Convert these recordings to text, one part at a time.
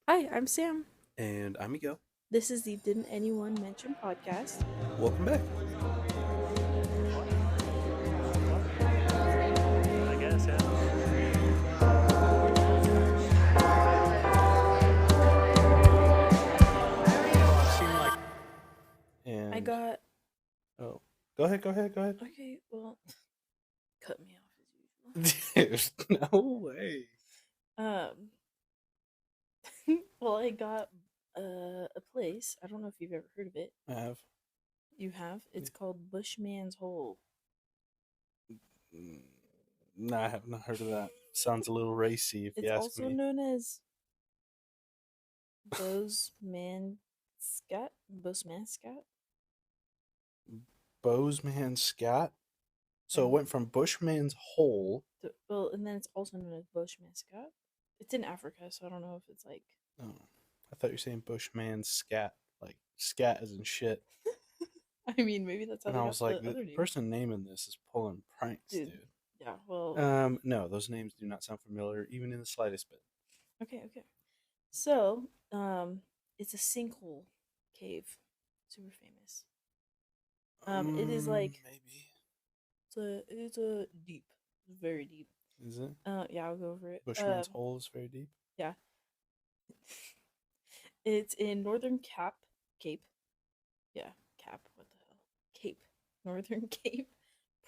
Hi, I'm Sam. And I'm Miguel. This is the Didn't Anyone Mention podcast. Welcome back. I guess, yeah. I've seen like I And got. oh, go ahead. Okay, well, cut me off as Dude, no way. usual. Well, I got a place. I don't know if you've ever heard of it. I have. You have? It's called Bushman's Hole. Mm, No, I have not heard of that. Sounds a little racy, if you It's ask also me. known as Bozeman Scat. Bozeman Scat? Bozeman Scat. So it And went from Bushman's Hole. well, and then it's also known as Bushman Scat. It's in Africa, so I don't know if it's like. Oh, I thought you were saying Bushman Scat, like scat as in shit. I mean, maybe that's how And they I got was like, the the other name. person naming this is pulling pranks, Dude, dude. yeah, well, No, those names do not sound familiar, even in the slightest bit. okay. So, it's a sinkhole cave. Super famous. It is like Maybe. it's a deep, very deep. Is it? Yeah, I'll go over it. Bushman's Hole is very deep. Yeah, it's in northern Cape. Yeah, Cap. What the hell? Cape, Northern Cape,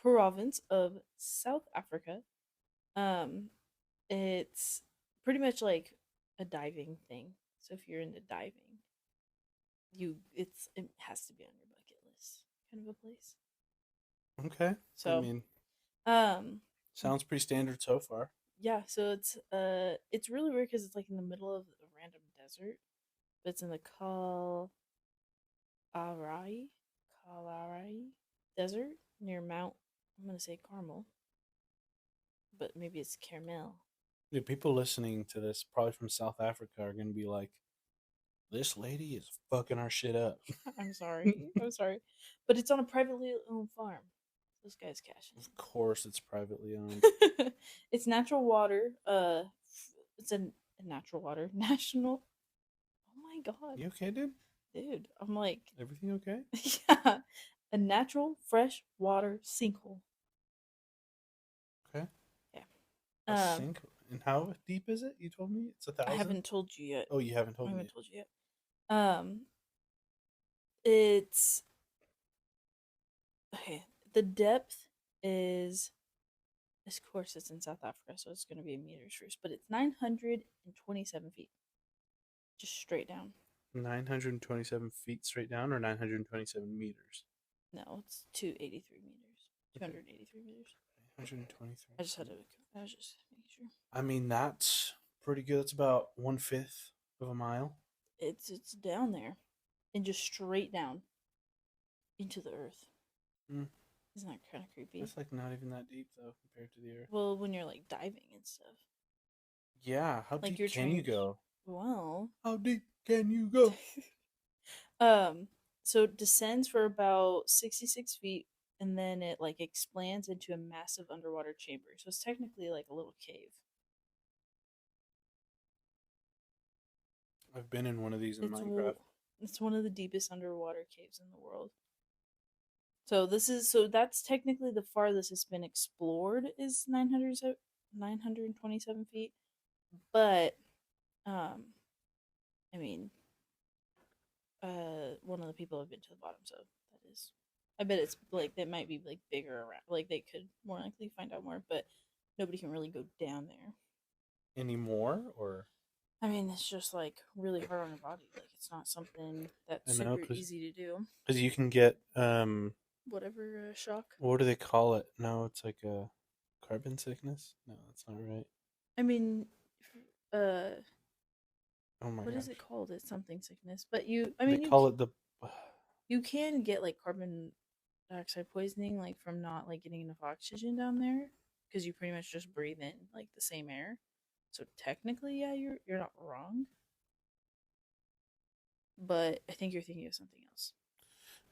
province of South Africa. Um, it's pretty much like a diving thing. So if you're into diving, it has to be on your bucket list kind of a place. Okay. I So mean, um sounds pretty standard so far. yeah, so it's really weird because it's like in the middle of a random desert, but it's in the Kalahari Kalahari desert near Mount, I'm gonna say Carmel, but maybe it's Carmel. Dude, people listening to this, probably from South Africa, are going to be like, this lady is fucking our shit up. I'm sorry, I'm sorry, but it's on a privately owned farm. This guy's cashing Of course, it's privately owned. in. It's natural water. It's a natural water national. Oh my god, You okay, dude? dude! I'm like, Everything okay? yeah, a natural fresh water sinkhole. Okay. Yeah. A Um, sink. And how deep is it? You told me it's a I thousand. haven't told you yet. Oh, you haven't I told me haven't yet. told you yet. Um, it's okay. The depth is, of course, it's in South Africa, so it's going to be in meters first, but it's 927 feet, just straight down. 927 feet straight down, or 927 meters? No, it's 283 meters. Okay. 283 meters. 923. I just had to. I was just making sure. I mean, that's pretty good. That's about one fifth of a mile. It's down there, and just straight down into the earth. Mm. Isn't that kind of creepy? That's like not even that deep though compared to the earth. Well, when you're like diving and stuff, Yeah, how like deep you're can you trying. go? Well, How deep can you go? um, so it descends for about 66 feet, and then it like expands into a massive underwater chamber. So it's technically like a little cave. I've been in one of these in It's Minecraft. it's one of the deepest underwater caves in the world. So that's technically the farthest it's been explored is 927 feet. But um, I mean, one of the people have been to the bottom, so that is. I bet it's like that might be like bigger around. Like they could more likely find out more, but nobody can really go down there. Anymore, or I mean, it's just like really hard on your body. Like it's not something I that's know super because easy to do. you can get Whatever shock. what do they call it? No, it's like a carbon sickness. No, that's not right. I mean, uh, Oh my what is it gosh, called? It's something sickness. But you, I they mean, call it the. you can get like carbon dioxide poisoning, like from not like getting enough oxygen down there, because you pretty much just breathe in like the same air. So technically, yeah, you're not wrong. But I think you're thinking of something else.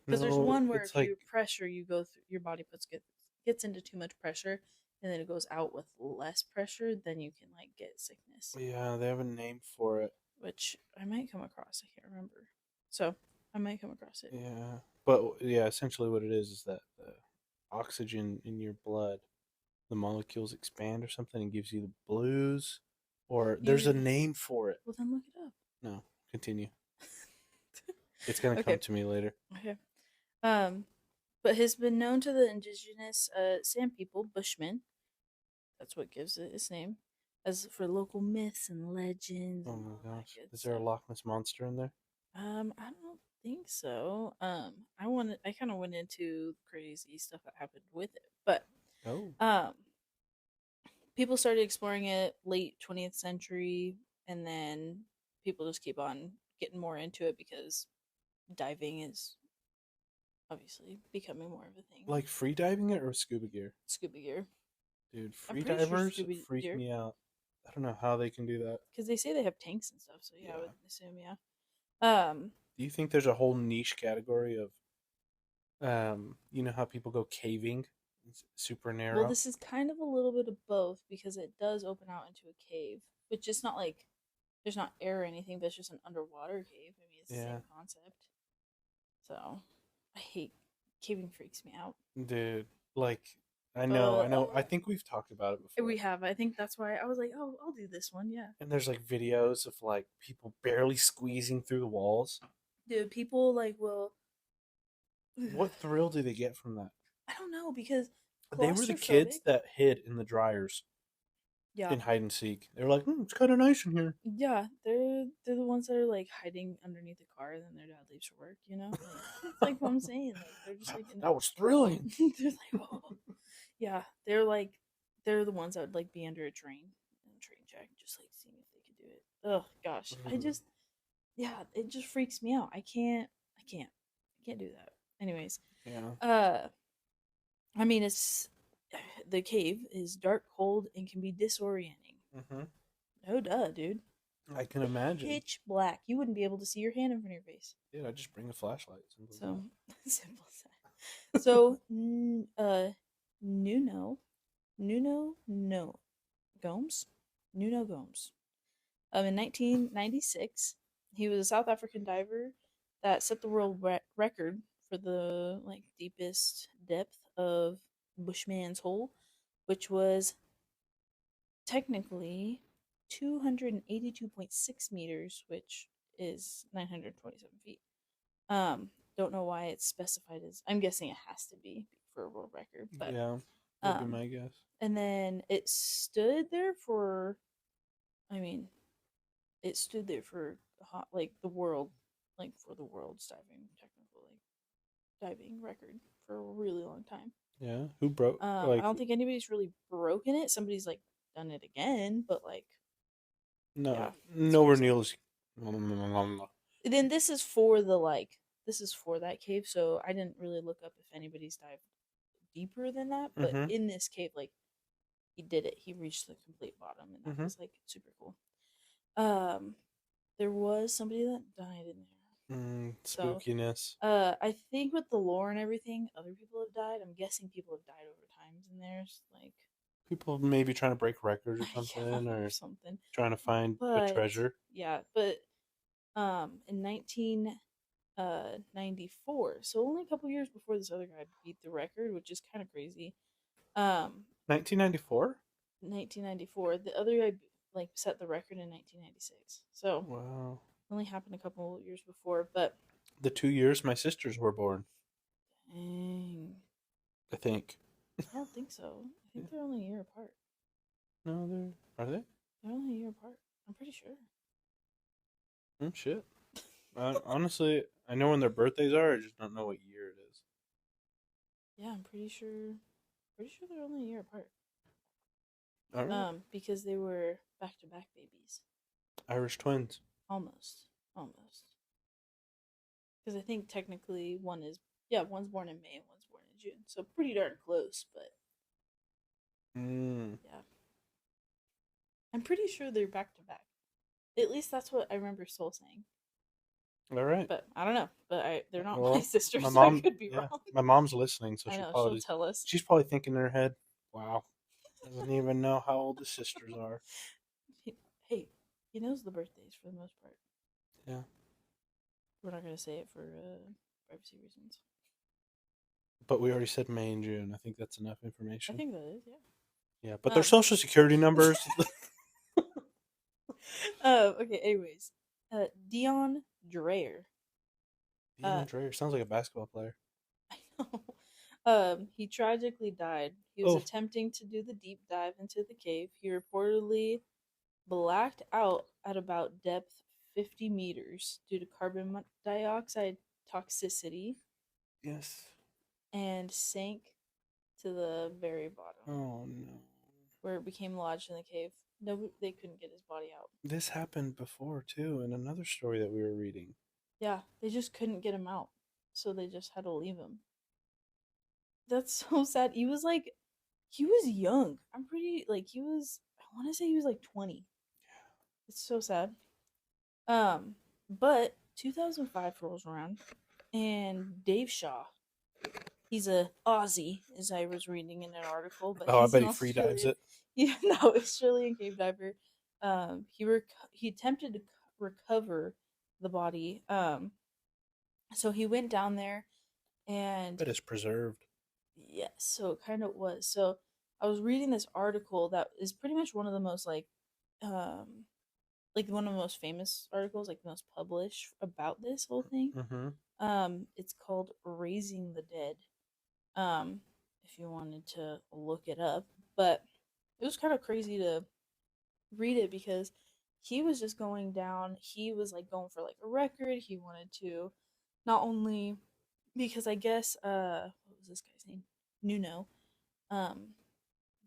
Because there's No, one where it's if like you pressure, you go through your body gets into too much pressure, and then it goes out with less pressure, then you can like get sickness. yeah, they have a name for it. which I might come across. I can't remember. So I might come across it. Yeah, but yeah, essentially what it is that the oxygen in your blood, the molecules expand or something, and gives you the blues. Or there's a You name for it. well then look it up. No, continue. It's gonna Okay. come to me later. Okay. But has been known to the indigenous Sand people, Bushmen. That's what gives it its name. As for local myths and legends. Oh And my all that gosh, good is there a stuff. Loch Ness monster in there? I don't think so. I kind of went into crazy stuff that happened with it, but Oh, um, people started exploring it late 20th century, and then people just keep on getting more into it because diving is obviously becoming more of a thing. like free diving it or scuba gear? Scuba gear. Dude, I'm free pretty sure divers scuba freak gear me out. I don't know how they can do that. because they say they have tanks and stuff. So yeah, I Yeah. would assume yeah. Um, Do you think there's a whole niche category of, you know how people go caving? It's super narrow. well, this is kind of a little bit of both because it does open out into a cave, which is not like there's not air or anything, but it's just an underwater cave. I mean, it's the Yeah. same concept. So I hate caving freaks me out. Dude, like, I know. I But think we've talked about it before. we have. I think that's why I was like, oh, I'll do this one. Yeah. And there's like videos of like people barely squeezing through the walls. Dude, people like will. What thrill do they get from that? I don't know because They were the kids claustrophobic. that hid in the dryers Yeah. in hide and seek. They were like, it's kind of nice in here. Yeah, they're the ones that are like hiding underneath the car, and then their dad leaves for work. You know, like, it's like what I'm saying. Like they're just like That was thrilling. they're like, oh, yeah, they're the ones that would like be under a train track, just like seeing if they could do it. Oh gosh, I just yeah, it just freaks me out. I can't do that. Anyways, Yeah. I mean it's the cave is dark, cold, and can be disorienting. Mm-hmm. Oh duh, dude. I can imagine. Pitch black. You wouldn't be able to see your hand in front of your face. Dude, I just bring a flashlight. Simple as So that. simple as that. So no Gomes, Nuno Gomes. In 1996, he was a South African diver that set the world record for the like deepest depth of Bushman's hole, which was technically 282.6 meters, which is 927 feet. Don't know why it's specified as. I'm guessing it has to be for a world record, but Yeah, that'd be my guess. and then it stood there for. I mean, it stood there for like the world, like for the world's diving technical like diving record for a really long time. Yeah, who broke? I don't think anybody's really broken it. Somebody's like done it again, but like no, yeah, nowhere seriously. near as. Then this is for that cave, so I didn't really look up if anybody's dived deeper than that. But Mhm. in this cave, like he did it. He reached the complete bottom, and that was like super cool. There was somebody that died in there. So, Spookiness. I think with the lore and everything, other people have died. I'm guessing people have died over times in there. Like People maybe trying to break records or something, yeah, or something. trying to find a But treasure. yeah, but in 1994, so only a couple years before this other guy beat the record, which is kind of crazy. 1994. 1994, the other guy like set the record in 1996. So Wow. only happened a couple years before, but The 2 years my sisters were born, dang, I think. I don't think so. I think they're only a year apart. No, are they? They're only a year apart. I'm pretty sure. Shit. Honestly, I know when their birthdays are. I just don't know what year it is. Yeah, I'm pretty sure. Pretty sure they're only a year apart. All right. Because they were back to back babies. Irish twins. Almost. Because I think technically one's born in May and one's born in June. So pretty darn close, but yeah. I'm pretty sure they're back to back. At least that's what I remember Soul saying. All right. But I don't know. But they're not Well, my sisters, my so mom, I could be yeah, wrong. my mom's listening, so I know, she'll tell us. she's probably thinking in her head, "Wow, doesn't even know how old the sisters are." Hey, He knows the birthdays for the most part. Yeah. We're not gonna say it for privacy reasons. But we already said May and June. I think that's enough I information. think that is, yeah. Yeah, but their Um, social security numbers. Okay, anyways. Dion Dreyer. Uh, Dion Dreyer sounds like a basketball player. I know. He tragically died. He was Oh, attempting to do the deep dive into the cave. He reportedly blacked out at about depth 50 meters due to carbon dioxide toxicity yes. and sank to the very bottom Oh no. where it became lodged in the cave. No, they couldn't get his body out. This happened before too in another story that we were reading. Yeah, they just couldn't get him out. So they just had to leave him. That's so sad. He was young. I'm pretty, like, I want to say he was like 20. It's so sad. But 2005 rolls around, and Dave Shaw, he's a Aussie, as I was reading in an article, but Oh, I he's bet an he free dives Australian, it. yeah, no, Australian cave diver. He attempted to recover the body. So he went down there, and But it's preserved. yes, so it kind of was. So I was reading this article that is pretty much one of the most um like one of the most famous articles, like the most published about this whole thing. Mm-hmm. It's called Raising the Dead. If you wanted to look it up, but it was kind of crazy to read it because he was just going down. He was like going for like a record. He wanted to not only because I guess what was this guy's name? Nuno. Um,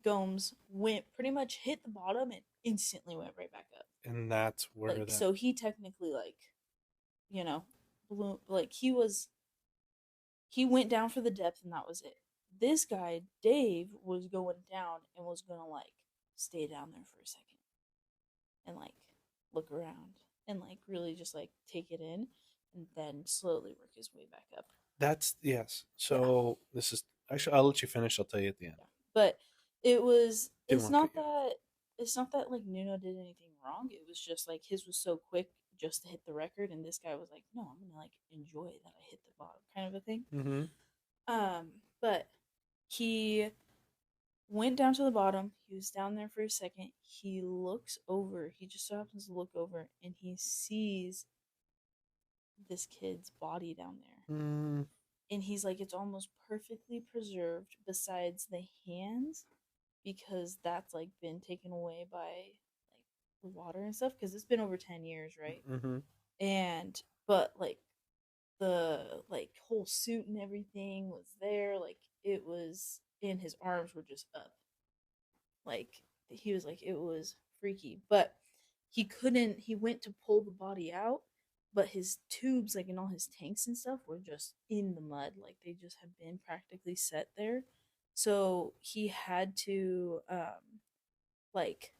Gomes went pretty much hit the bottom and instantly went right back up. And that's where Like that. so he technically you know, blew, like he went down for the depth and that was it. This guy, Dave, was going down and was gonna like stay down there for a second and like look around and like really just like take it in and then slowly work his way back up. That's yes. Yeah. So this is actually I'll let you finish. I'll tell you at the end. Yeah. But it was Didn't want to cut you off. it's not that like Nuno did anything wrong. It was just like his was so quick just to hit the record and this guy was like, no, I'm gonna like enjoy that I hit the bottom kind of a thing. Mm-hmm. But he went down to the bottom. He was down there for a second. He looks over. He just so happens to look over and he sees this kid's body down there. Mm. And he's like, it's almost perfectly preserved besides the hands because that's like been taken away by like the water and stuff because it's been over 10 years, right? Mm-hmm. And but like the like whole suit and everything was there, like it was, and his arms were just up, like he was like, it was freaky, but he went to pull the body out, but his tubes, like in all his tanks and stuff, were just in the mud, like they just had been practically set there. So he had to like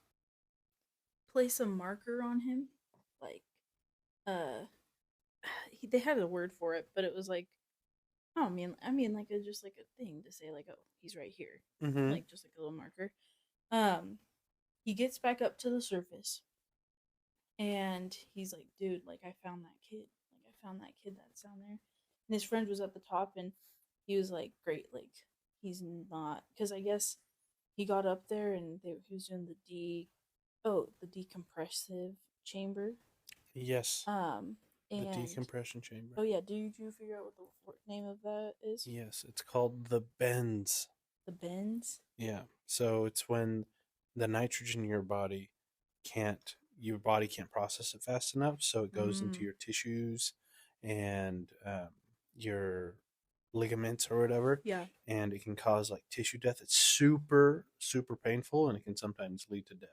place a marker on him, like uh they had a word for it, but it was like, oh, I mean like a just like a thing to say like, oh, he's right here, Mm-hmm. like just like a little marker. um he gets back up to the surface and he's like, dude, like I found that kid, like I found that kid that's down there, and his friend was at the top and he was like, great, like he's not, because I guess he got up there and he was doing the decompressive chamber. Yes. The And decompression chamber. oh yeah, did you figure out what the name of that is? Yes, it's called the bends. The bends. Yeah. So it's when the nitrogen in your body can't process it fast enough, so it goes into your tissues and your ligaments or whatever. Yeah. And it can cause like tissue death. It's super, super painful and it can sometimes lead to death.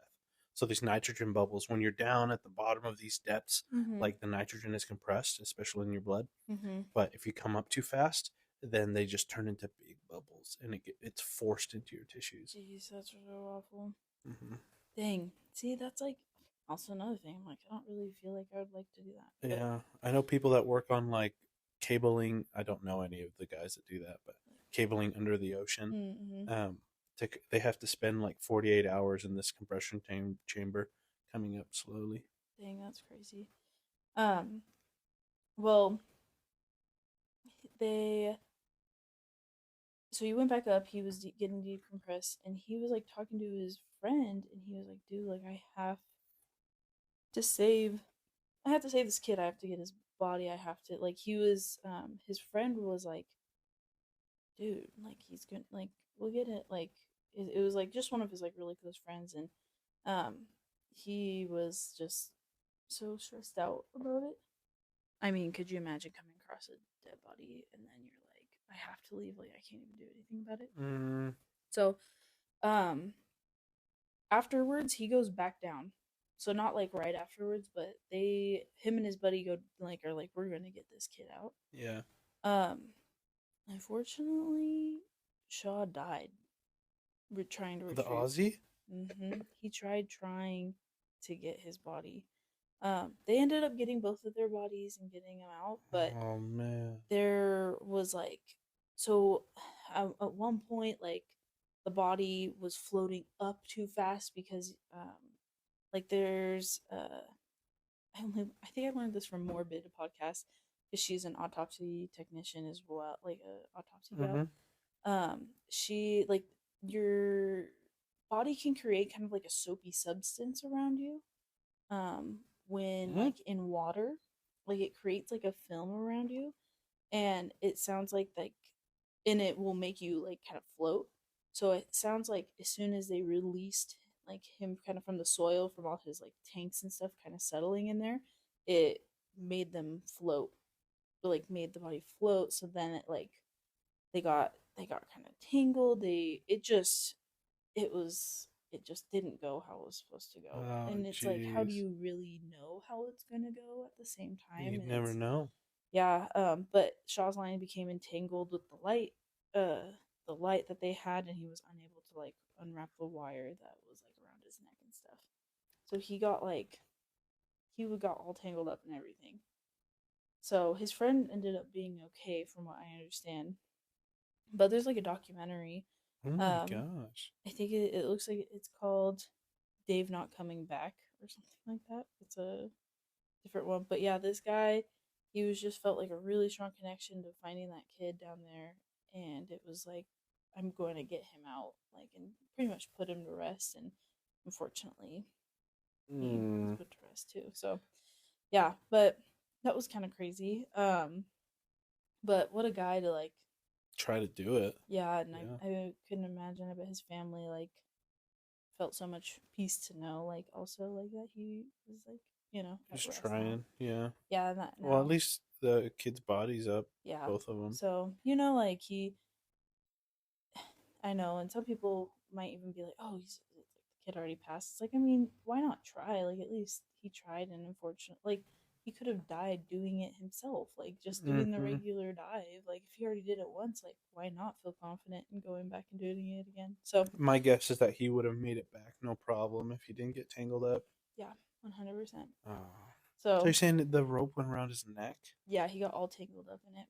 So these nitrogen bubbles, when you're down at the bottom of these depths, like the nitrogen is compressed, especially in your blood. But if you come up too fast, then they just turn into big bubbles and it's forced into your tissues. Jeez, that's so awful. Dang. See, that's like also another thing. I'm like, I don't really feel like I would like to do that. Yeah. I know people that work on like cabling. I don't know any of the guys that do that, but cabling under the ocean. They have to spend like 48 hours in this compression chamber coming up slowly. Dang, that's crazy. Um, well, they so he went back up. He was getting decompressed, and he was like talking to his friend, and he was like, "Dude, like to save, I have to save this kid. I have to get his body. I have to like." He was, his friend was like, "Dude, like he's gonna like we'll get it." Like it was like just one of his like really close friends, and um, he was just so stressed out about it. I mean, could you imagine coming across a dead body and then you're like, I have to leave, like I can't even do anything about it. Mm. So, um, afterwards he goes back down. So not like right afterwards, but him and his buddy go like are like we're gonna get this kid out. Yeah. Um, unfortunately, Shaw died. We're trying to The retrieve. Aussie? He tried trying to get his body. They ended up getting both of their bodies and getting them out, but Oh man. there was like so at one point like the body was floating up too fast because like there's I think I learned this from Morbid a podcast because she's an autopsy technician as well, like a autopsy gal. Mm-hmm. She like your body can create kind of like a soapy substance around you when Mm-hmm. like in water, like it creates like a film around you, and it sounds like and it will make you like kind of float. So it sounds like as soon as they released like him kind of from the soil from all his like tanks and stuff kind of settling in there, it made them float, like made the body float. So then it like they got kind of tangled. It just didn't go how it was supposed to go. Oh And it's like, how do jeez. you really know how it's gonna go at the same time? You'd And never it's know. yeah, but Shaw's line became entangled with the light that they had, and he was unable to like unwrap the wire that was like around his neck and stuff. So he got all tangled up and everything. So his friend ended up being okay, from what I understand. But there's like a documentary. Oh my Um, gosh. I think it looks like it's called Dave Not Coming Back or something like that. It's a different one. But yeah, this guy, he was just felt like a really strong connection to finding that kid down there. And it was like, I'm going to get him out, like, and pretty much put him to rest. And unfortunately, he was Mm. put to rest too. So yeah, but that was kind of crazy. But what a guy to like, Try to do it. yeah, and Yeah. I couldn't imagine. I bet his family like felt so much peace to know, like also like that he was like at Just rest now. trying. Yeah. Yeah, and that Well, at now. least the kid's body's up. Yeah. Both of them. So like I know, and some people might even be like, "Oh, the kid already passed." It's like, I mean, why not try? Like, at least he tried, and unfortunately, like, he could have died doing it himself, like just doing the Mm-hmm. regular dive. Like, if he already did it once, like, why not feel confident in going back and doing it again? So, My guess is that he would have made it back no problem if he didn't get tangled up. yeah, 100%. Oh. So So, you're saying that the rope went around his neck? yeah, he got all tangled up in it,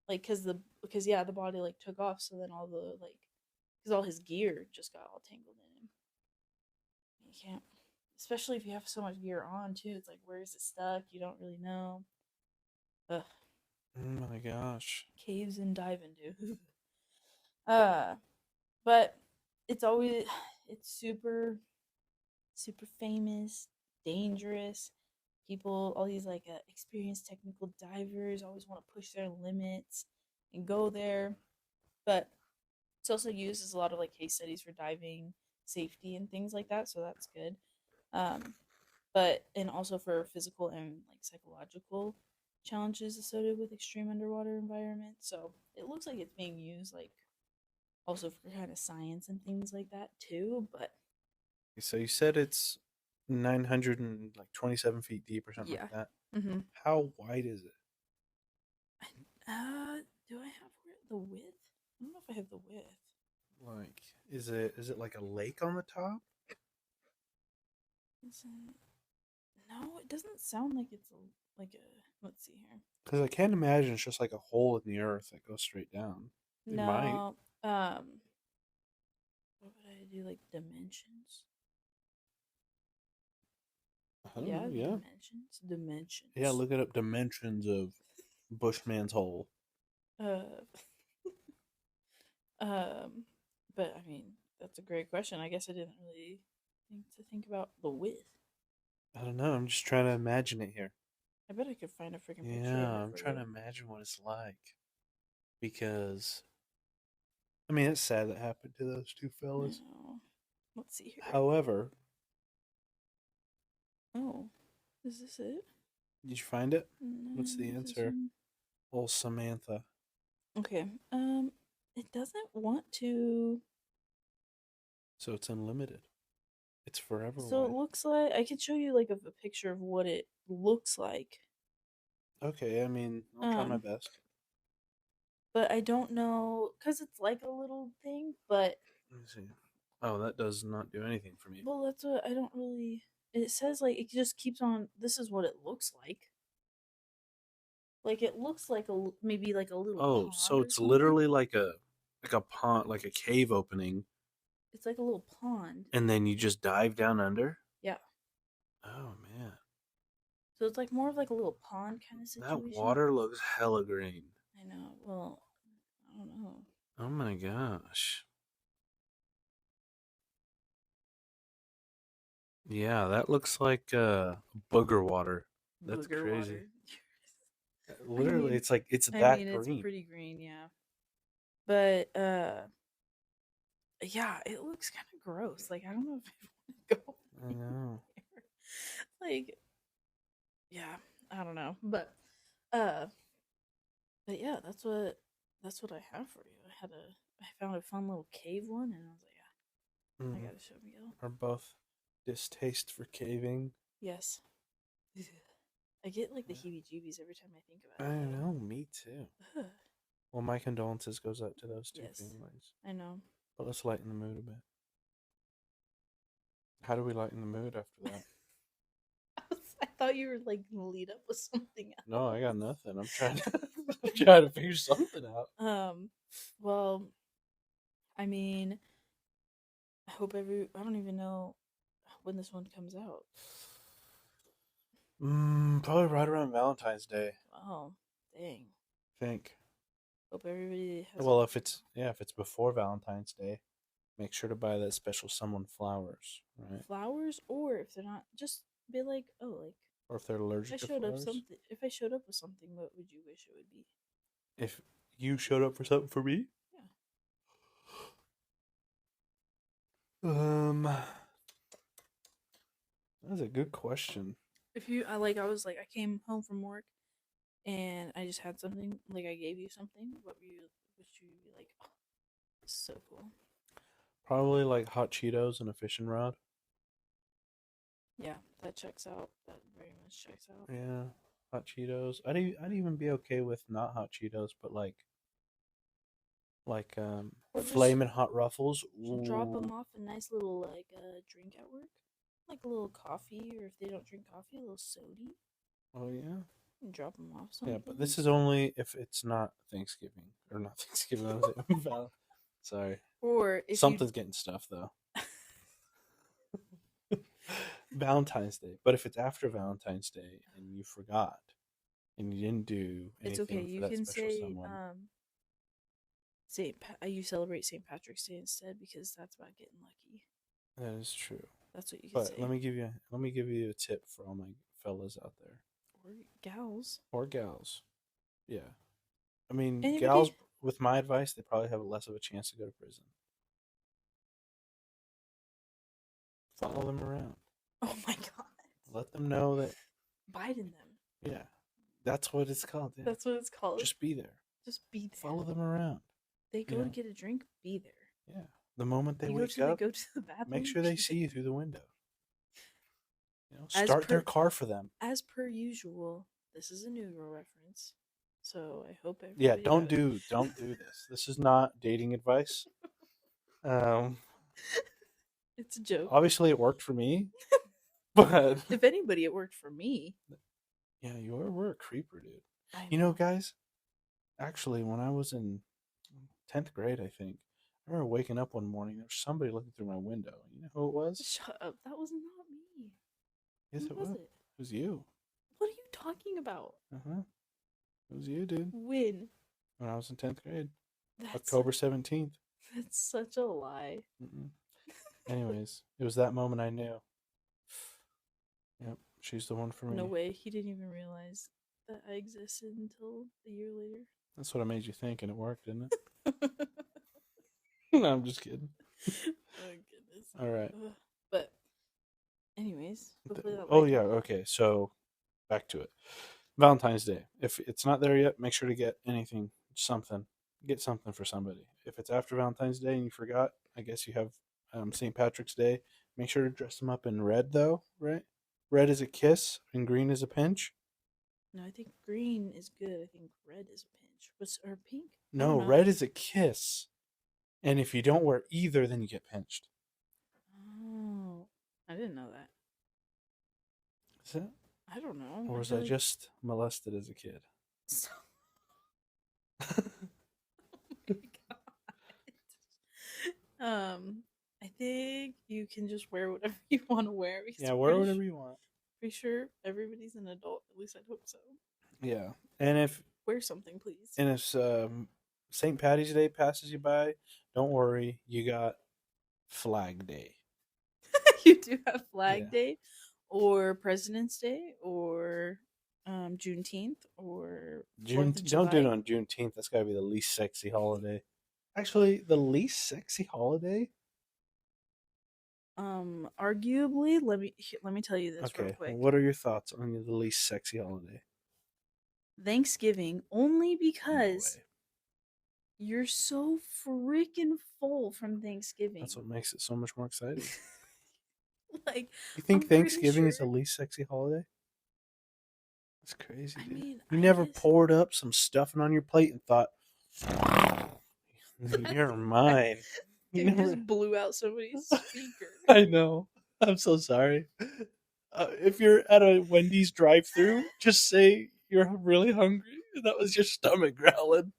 like, because yeah, the body like took off, so then all the like, because all his gear just got all tangled in him. You can't, especially if you have so much gear on too. It's like, where is it stuck? You don't really know. Ugh, Oh my gosh. caves and diving, dude. uh, but it's always it's super famous, dangerous. People, all these like experienced technical divers, always want to push their limits and go there. But it's also used as a lot of like case studies for diving safety and things like that. So that's good. Um, but and also for physical and like psychological challenges associated with extreme underwater environments. So it looks like it's being used like also for kind of science and things like that too. But So you said it's 927 feet deep or something yeah. like that. Mm-hmm. How wide is it? Do I have the width? I don't know if I have the width. Like, is it like a lake on the top? Isn't, no, it doesn't sound like it's like a. Let's see here. Because I can't imagine it's just like a hole in the earth that goes straight down. It might. No. What would I do? Like dimensions? I don't Yeah, know. Yeah. dimensions. Dimensions. Yeah, look it up. Dimensions of Bushman's hole. Uh, um, but I mean, that's a great question. I guess I didn't really think about the width. I don't know. I'm just trying to imagine it here. I bet I could find a freaking picture of Yeah, it I'm for trying to you. imagine what it's like. Because, I mean, it's sad that happened to those two I fellas. know. Let's see here. However, Oh, is this it? did you find it? What's the No, is this answer? one? Old Samantha. Okay. It doesn't want to. So it's unlimited. It's forever So it wide. looks like I can show you like a picture of what it looks like. Okay, I mean, I'll try my Um, best. but I don't know because it's like a little thing. But Let me see. Oh, that does not do anything for me. well, that's what I don't really. It says like it just keeps on. This is what it looks like. Like it looks like maybe like a little Oh, pond so or it's something. literally like a pond, like a cave opening, It's like a little pond. and then you just dive down under? Yeah. Oh man. So it's like more of like a little pond kind of That situation. water looks hella green. I know. Well, I don't know. Oh my gosh. Yeah, that looks like booger water. That's Booger crazy. water. Literally, it's I that mean, it's green. pretty green, yeah. But yeah, it looks kind of gross. Like I don't know if I want to go I know. there. Like, yeah, I don't know. Uh, but yeah, that's what I have for you. I found a fun little cave one, and I was like, yeah, I Mhm. gotta show Miguel. Are both distaste for caving? Yes. I get like the heebie-jeebies every time I think I about it. know, me too. Though. Well, my condolences goes out to those two Yes, families. I know. But let's lighten the mood a bit. How do we lighten the mood after that? I thought you were like gonna lead up with something else. No, I got nothing. I'm trying to trying to figure something out. Well, I mean, I don't even know when this one comes out. Probably right around Valentine's Day. Oh, dang. I think. Hope everybody has. Well, if it's before Valentine's Day, make sure to buy that special someone flowers, right? Flowers, or if they're not, just be like, oh, like Or if they're if I allergic to showed up flowers. something, if I showed up with something, what would you wish it would be? If you showed up for something for me, Yeah. that's a good question. If you, I was like, I came home from work, and I just had something, like I gave you something. What would you be like? Oh, this is so cool. Probably like hot Cheetos and a fishing rod. Yeah, that checks out. That very much checks out. Yeah, hot Cheetos. I'd even be okay with not hot Cheetos, but like Or just flaming hot Ruffles. drop them Ooh. off a nice little like drink at work, like a little coffee, or if they don't drink coffee, a little soda. Oh yeah. And drop them off something. Yeah, but this is only if it's not Thanksgiving or not Thanksgiving. I was saying sorry. Or if Something's getting stuffed though. Valentine's Day, but if it's after Valentine's Day and you forgot and you didn't do it's anything okay. for You that can special say someone, you celebrate St. Patrick's Day instead because that's about getting lucky. that is true. That's what you can But say. let me give you a tip for all my fellas out there Or gals. or gals. Yeah, I mean Anybody? gals. With my advice, they probably have less of a chance to go to prison. Follow them around. Oh my god. Let them know that. Biden them. Yeah, that's what it's called. Yeah. That's what it's called. Just be there. Just be there. Follow them around. They go to get a drink, be there. Yeah. The moment they you wake go up, to the bathroom. make sure they see you through the window. As Start their per- car for them. As per usual, this is a New Girl reference. So I hope everybody. Yeah, don't do this. This is not dating advice. It's a joke. Obviously it worked for me. But if anybody, it worked for me. yeah, you were a creeper, dude. You know, guys, actually when I was in 10th grade, I think, I remember waking up one morning, there was somebody looking through my window. You know who it was? Shut up. That was not me. Yes, When it was was. it? It was you. What are you talking about? It was you, dude. When? When I was in 10th grade, That's October 17th. That's such a lie. Mm-mm. Anyways, it was that moment I knew. Yep, she's the one for me. No way. He didn't even realize that I existed until a year later. That's what I made you think, and it worked, didn't it? No, I'm just kidding. Oh goodness. All right. But anyways, hopefully that Oh light yeah. happened. Okay. So back to it. Valentine's Day. If it's not there yet, make sure to get anything, something. Get something for somebody. If it's after Valentine's Day and you forgot, I guess you have St. Patrick's Day. Make sure to dress them up in red, though, right? Red is a kiss and green is a pinch. No, I think green is good. I think red is a pinch. What's or pink? I No, don't know. red is a kiss. And if you don't wear either, then you get pinched. Oh, I didn't know that. Is it? I don't know. Or was feel I like- just molested as a kid? Stop. Oh my God. I think you can just wear whatever you want to wear. Because Yeah, wear whatever you want. Pretty sure everybody's an adult. At least I hope so. Yeah. And if Wear something, please. St. Patty's Day passes you by, don't worry. You got Flag Day. You do have Flag Yeah. Day, or President's Day, or Juneteenth, or June. 4th of Don't do it July. on Juneteenth. That's got to be the least sexy holiday. Actually, the least sexy holiday. Arguably, let me tell you this real Okay. quick. What are your thoughts on the least sexy holiday? Thanksgiving, only No because way. you're so freaking full from Thanksgiving. That's what makes it so much more exciting. Like, You think I'm pretty Thanksgiving is the sure- least sexy holiday? That's crazy, I dude. mean, You I never guess- poured up some stuffing on your plate and thought, "You're mine." You Dude never. just blew out somebody's speaker. I know. I'm so sorry. If you're at a Wendy's drive-through, just say you're really hungry. That was your stomach growling.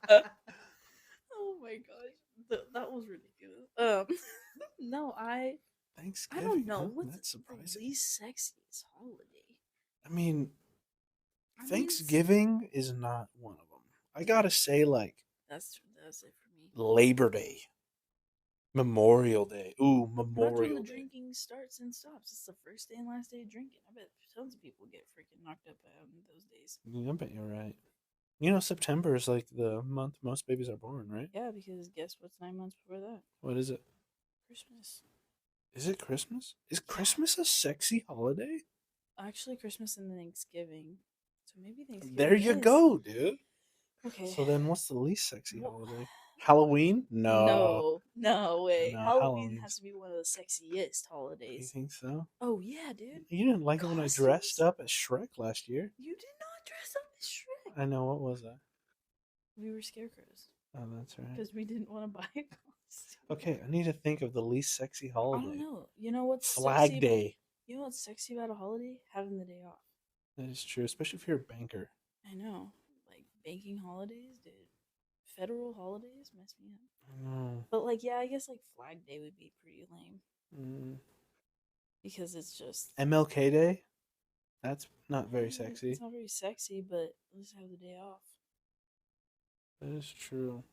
Oh my gosh, that was ridiculous. No, I Thanksgiving. don't know Huh? what's That's the surprising. least sexiest holiday. I mean, I mean, Thanksgiving is not one of them. I gotta say, like that's it for me. Labor Day, Memorial Day. Ooh, That's when Memorial the Day. drinking starts and stops. It's the first day and last day of drinking. I bet tons of people get freaking knocked up on those days. Yeah, I bet you're right. You know, September is like the month most babies are born, right? Yeah, because guess what's 9 months before that? What is it? Christmas. Is it Christmas? Is Christmas a sexy holiday? Actually, Christmas and Thanksgiving. So maybe Thanksgiving. There you is. go, dude. Okay. So then what's the least sexy Wha- holiday? Halloween? No. No way. No, Halloween Halloween's- has to be one of the sexiest You holidays. think so? Oh yeah, dude. You didn't like it when I Costumes? dressed up as Shrek last year? You did not dress up as Shrek. I know, what was that? We were scarecrows Oh, that's right. because we didn't want to buy a costume. Okay, I need to think of the least sexy I holiday. don't know. You know what's Flag sexy? Day. You know what's sexy about a holiday? Having the day off. That is true, especially if you're a banker. I know. Like banking holidays, dude. Federal holidays mess me up. I know. But like, yeah, I guess like Flag Day would be pretty lame Mm. because it's just MLK Day? That's not very sexy. It's not very sexy, but let's have the day off. That is true.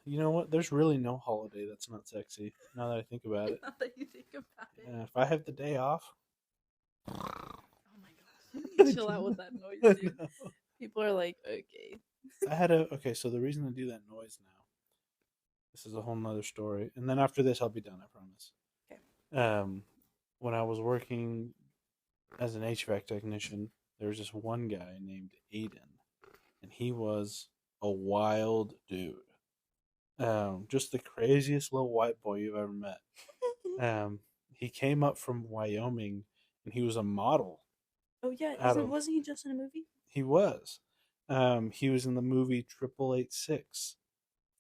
You know what? There's really no holiday that's not sexy, now that I think about it. Now that you think about it. Yeah, if I have the day off. Oh my gosh. You need to chill out with that noise, dude. No. People are like, okay. Okay, so the reason I do that noise now, this is a whole nother story. And then after this, I'll be done, I promise. Okay. When I was working as an HVAC technician, there was this one guy named Aiden, and he was a wild dude. Just the craziest little white boy you've ever met. He came up from Wyoming, and he was a model. Oh yeah, Adam. wasn't he just in a movie? He was. He was in the movie 888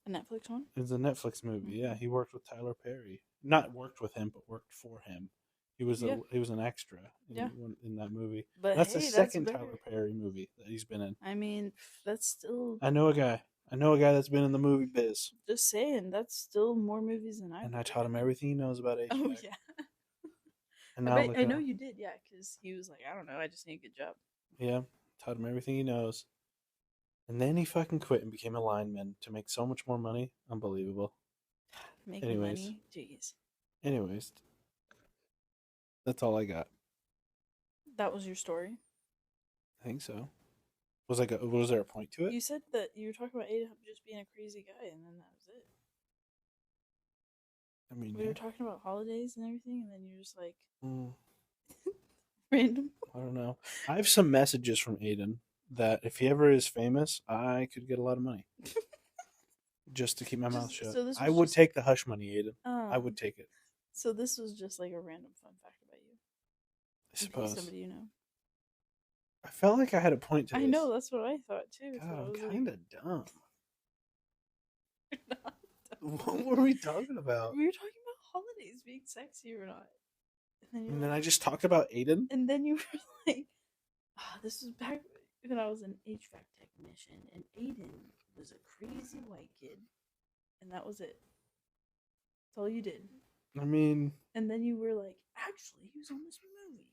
A Netflix one? It's a Netflix movie. Yeah, he worked with Tyler Perry. Not worked with him, but worked for him. He was Yeah. he was an extra Yeah. in that movie. But That's hey, the second better. Tyler Perry movie that he's been in. I mean, that's still I know a guy that's been in the movie biz, just saying. That's still more movies than I. and I taught him everything he knows about HVAC. Oh yeah. And I now bet, look I know at- you did, yeah, because he was like, I don't know, I just need a good job. Yeah, taught him everything he knows. And then he fucking quit and became a lineman to make so much more money. Unbelievable. Making Anyways. money, jeez. Anyways, that's all I got. That was your story. I think so. Was there a point to it? You said that you were talking about Ada just being a crazy guy, and then that was it. I mean, We yeah. were talking about holidays and everything, and then you're just like Mm, random. I don't know. I have some messages from Aiden that if he ever is famous, I could get a lot of money just to keep my mouth shut. So this I was would just, take the hush money, Aiden. I would take it. So this was just like a random fun fact about you. I In case suppose. somebody you know. I felt like I had a point to this. I know, that's what I thought too. God, so I I'm was kind of dumb. like, "You're not dumb." What were we talking about? We were talking about holidays being sexy or not. And then I just talked about Aiden. And then you were like, this was back when I was an HVAC technician, and Aiden was a crazy white kid, and that was it. That's all you did. I mean, And then you were like, actually, he was on this movie.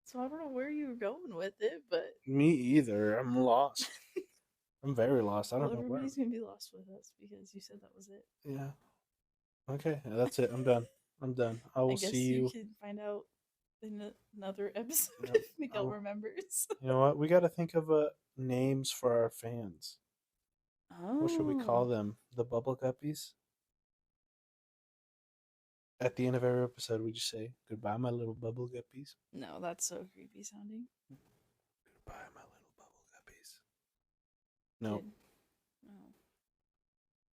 So I don't know where you were going with it, but me either. I'm lost. I'm very lost. I don't know where. everybody's gonna be lost with us because you said that was it. Yeah. Okay, that's it. I'm done. I'm done. I will I guess see you you. can find out in another episode Yep. if Miguel I'll- remembers. You know what? We got to think of names for our fans. Oh. What should we call them? The Bubble Guppies? At the end of every episode, we just say, "Goodbye, my little Bubble Guppies." No, that's so creepy sounding. Goodbye, my little Bubble Guppies. No. Dude.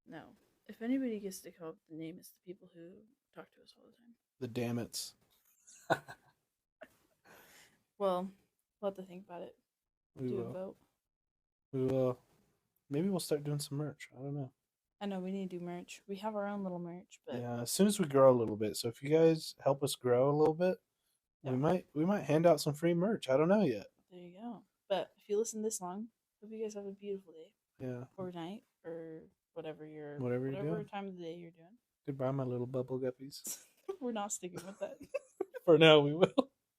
No. No. If anybody gets to come up with the name, it's the people who talk to us all the time. The Dammits. Well, we'll have to think about it. We Do a will. vote. We will. Maybe we'll start doing some merch. I don't know. I know we need to do merch. We have our own little merch, but Yeah, as soon as we grow a little bit. So if you guys help us grow a little bit, Yeah. we might hand out some free merch. I don't know yet. there you go. But if you listen this long, hope you guys have a beautiful day Yeah. or night or whatever Whatever you're doing. time of the day you're doing. Goodbye, my little Bubble Guppies. We're not sticking with that. For now, we will.